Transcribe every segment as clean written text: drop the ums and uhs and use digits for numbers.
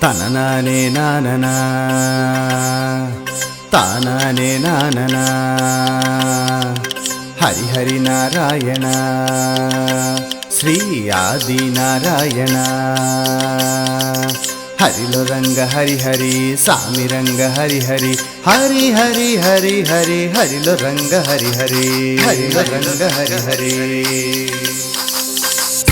తననానే నాననా తానానే నాననా హరి హరి నారాయణ శ్రీ ఆది నారాయణ హరిలో రంగ హరి హరి సామి రంగ హరి హరి హరి హరి హరి హరి హరిలో రంగ హరి హరి హరిలో రంగ హరి హరి.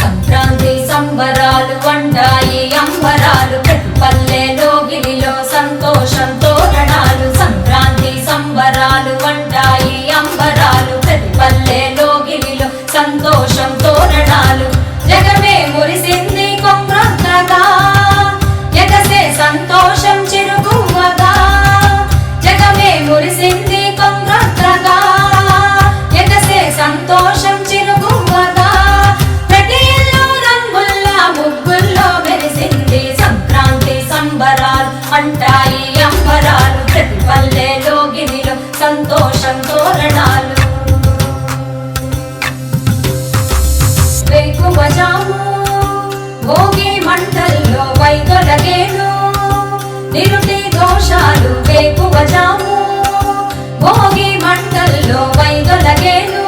సంక్రాంతి సంబరాలు వండాయి అంబరాలు ప్రతి పల్లెలో గిరిలో సంతోషం తోరణాలు. సంక్రాంతి సంబరాలు వండాయి అంబరాలు ప్రతి పల్లెలో గిరిలో సంతోషం తోరణాలు. జగమే మురిసింది కొంగ్రొద్దగా ఎగసే సంతోషం చిరుగువ్వగా. జగమే మురిసింది కొంగ్రొద్దగా ఎగసే సంతోషం చిరుగువ్వగా. ప్రతి ఇల్లు రంగుల్లా ముగ్గుల్లో మెరిసింది. సంక్రాంతి సంబరాలు అంటాయి అంబరాలు ప్రతి పల్లెలో గిరిలో సంతోషం తోరణాలు. వేకువజాము భోగి మంటల్లో వైదొలగేను నిరుటి దోషాలు. వేకువజాము భోగి మంటల్లో వైదొలగేను